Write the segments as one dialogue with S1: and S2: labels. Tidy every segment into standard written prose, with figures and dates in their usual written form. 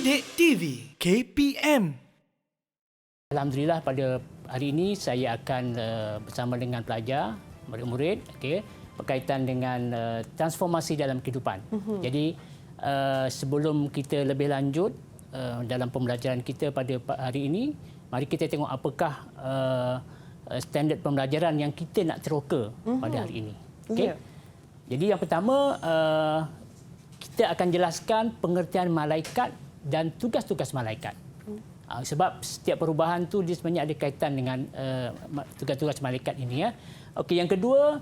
S1: Didik TV KPM.
S2: Alhamdulillah pada hari ini saya akan bersama dengan pelajar, murid-murid berkaitan dengan transformasi dalam kehidupan. Jadi sebelum kita lebih lanjut dalam pembelajaran kita pada hari ini, mari kita tengok apakah standard pembelajaran yang kita nak teroka pada hari ini. Jadi yang pertama, kita akan jelaskan pengertian malaikat dan tugas-tugas malaikat. Sebab setiap perubahan tu dia sebenarnya ada kaitan dengan tugas-tugas malaikat ini. Okey, yang kedua,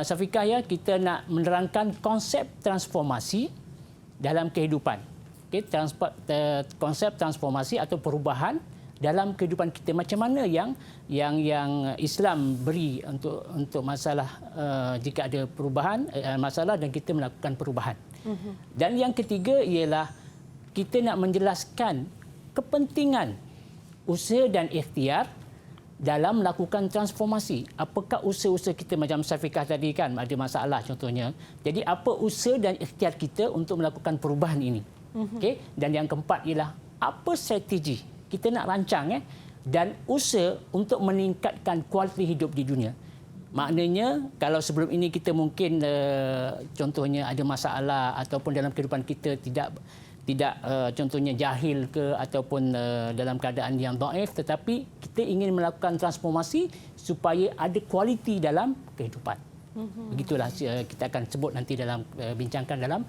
S2: Syafiqah, kita nak menerangkan konsep transformasi dalam kehidupan. Okey, konsep transformasi atau perubahan dalam kehidupan kita, macam mana yang Islam beri untuk masalah jika ada perubahan masalah dan kita melakukan perubahan. Dan yang ketiga ialah kita nak menjelaskan kepentingan usaha dan ikhtiar dalam melakukan transformasi. Apakah usaha-usaha kita, macam Syafiqah tadi kan ada masalah contohnya. Jadi apa usaha dan ikhtiar kita untuk melakukan perubahan ini? Okey, dan yang keempat ialah apa strategi kita nak rancang dan usaha untuk meningkatkan kualiti hidup di dunia. Maknanya kalau sebelum ini kita mungkin contohnya ada masalah ataupun dalam kehidupan kita tidak contohnya jahil ke ataupun dalam keadaan yang dhaif, tetapi kita ingin melakukan transformasi supaya ada kualiti dalam kehidupan. Begitulah kita akan sebut nanti dalam bincangkan dalam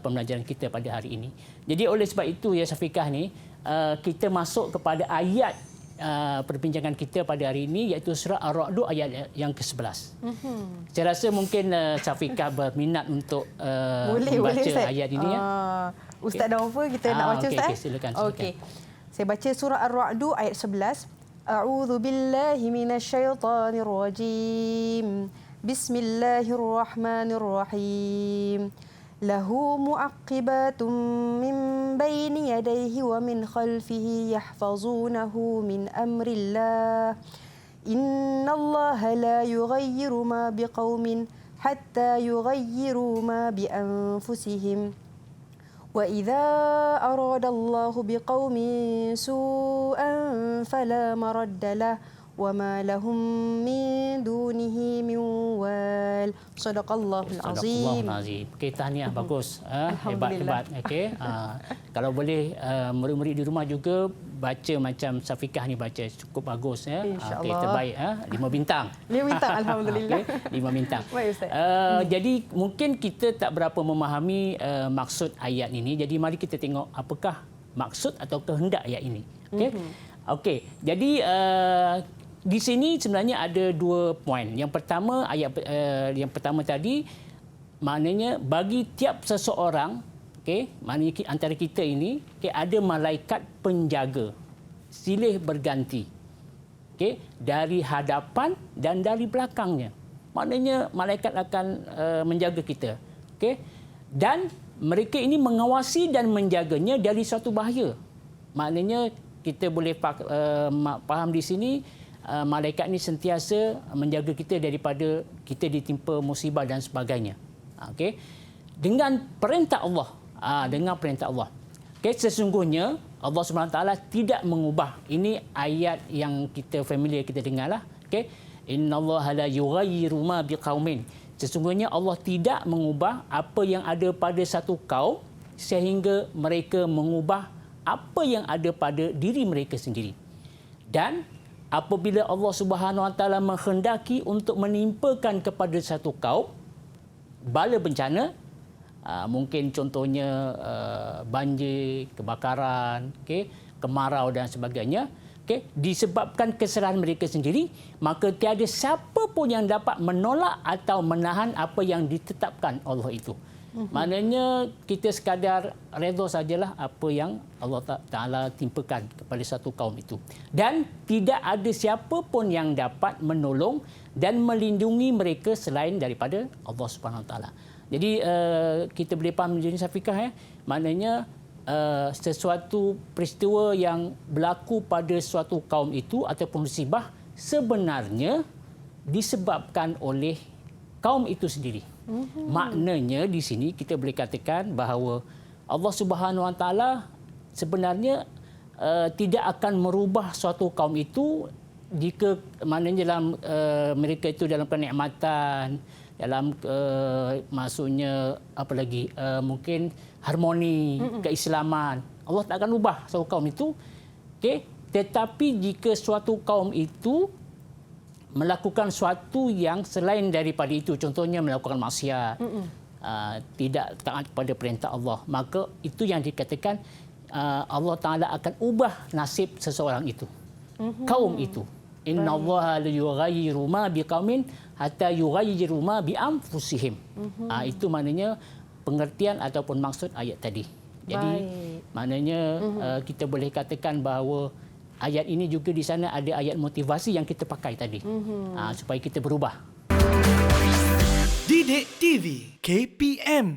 S2: pembelajaran kita pada hari ini. Jadi oleh sebab itu ya Syafiqah ni, kita masuk kepada ayat perbincangan kita pada hari ini, iaitu surah Ar-Ra'd ayat yang ke-11. Saya rasa mungkin Syafiqah berminat untuk membaca ayat ini ya.
S3: Ustaz dah offer, kita nak baca Ustaz.
S2: Okey, silakan.
S3: Okey. Saya baca surah Ar-Ra'd ayat 11. A'udzu billahi minasyaitonir rajim. Bismillahirrahmanirrahim. Lahu mu'aqqibatun min baini yadayhi wa min khalfihi yahfazunahu min amrillah. Innallaha la yughayyiru ma biqaumin hatta yughayyiru ma bi anfusihim. Wa idza arada Allahu biqaumin su'an fala maradda lahu wa ma lahum min dunihi min wal. Sadaqallahul azim.
S2: Okey, tahniah, bagus. Hebat-hebat. Okey. Kalau boleh murid-murid di rumah juga baca macam Syafiqah ni baca, cukup bagus ya. Okey, terbaik 5 bintang.
S3: 5 bintang, alhamdulillah.
S2: Okay, 5 bintang.
S3: Baik Ustaz.
S2: Jadi mungkin kita tak berapa memahami maksud ayat ini. Jadi mari kita tengok apakah maksud atau kehendak ayat ini. Okey. Okey. Jadi di sini sebenarnya ada 2 poin. Yang pertama, ayat yang pertama tadi, maknanya bagi tiap seseorang, maknanya antara kita ini, ada malaikat penjaga silih berganti. Dari hadapan dan dari belakangnya. Maknanya malaikat akan menjaga kita. Dan mereka ini mengawasi dan menjaganya dari suatu bahaya. Maknanya kita boleh faham di sini, malaikat ini sentiasa menjaga kita daripada kita ditimpa musibah dan sebagainya. Dengan perintah Allah. Dengan perintah Allah. Sesungguhnya Allah SWT tidak mengubah. Ini ayat yang kita familiar, kita dengarlah. Innallaha la yughayyiru ma biqaumin. Sesungguhnya Allah tidak mengubah apa yang ada pada satu kaum sehingga mereka mengubah apa yang ada pada diri mereka sendiri. Dan apabila Allah Subhanahu Wa Taala menghendaki untuk menimpakan kepada satu kaum bala bencana, mungkin contohnya banjir, kebakaran, kemarau dan sebagainya, disebabkan kesalahan mereka sendiri, maka tiada siapa pun yang dapat menolak atau menahan apa yang ditetapkan Allah itu. Maknanya kita sekadar redha sajalah apa yang Allah Ta'ala timpakan kepada satu kaum itu. Dan tidak ada siapa pun yang dapat menolong dan melindungi mereka selain daripada Allah Subhanahu Wa Taala. Jadi kita boleh faham jadi Syafiqah, maknanya sesuatu peristiwa yang berlaku pada suatu kaum itu ataupun musibah sebenarnya disebabkan oleh kaum itu sendiri. Maknanya di sini kita boleh katakan bahawa Allah Subhanahu Wa Taala sebenarnya tidak akan merubah suatu kaum itu jika maknanya dalam mereka itu dalam kenikmatan, dalam maksudnya apa lagi, mungkin harmoni, keislaman. Allah tak akan ubah suatu kaum itu. Okey, tetapi jika suatu kaum itu melakukan suatu yang selain daripada itu, contohnya melakukan maksiat, tidak taat pada perintah Allah, maka itu yang dikatakan Allah Taala akan ubah nasib seseorang itu, kaum itu. Inna Allah la yughayyiru ma biqaumin hatta yughayyiru ma bi anfusihim. Itu maknanya pengertian ataupun maksud ayat tadi. Jadi maknanya kita boleh katakan bahawa ayat ini juga di sana ada ayat motivasi yang kita pakai tadi, supaya kita berubah.
S1: Didik TV KPM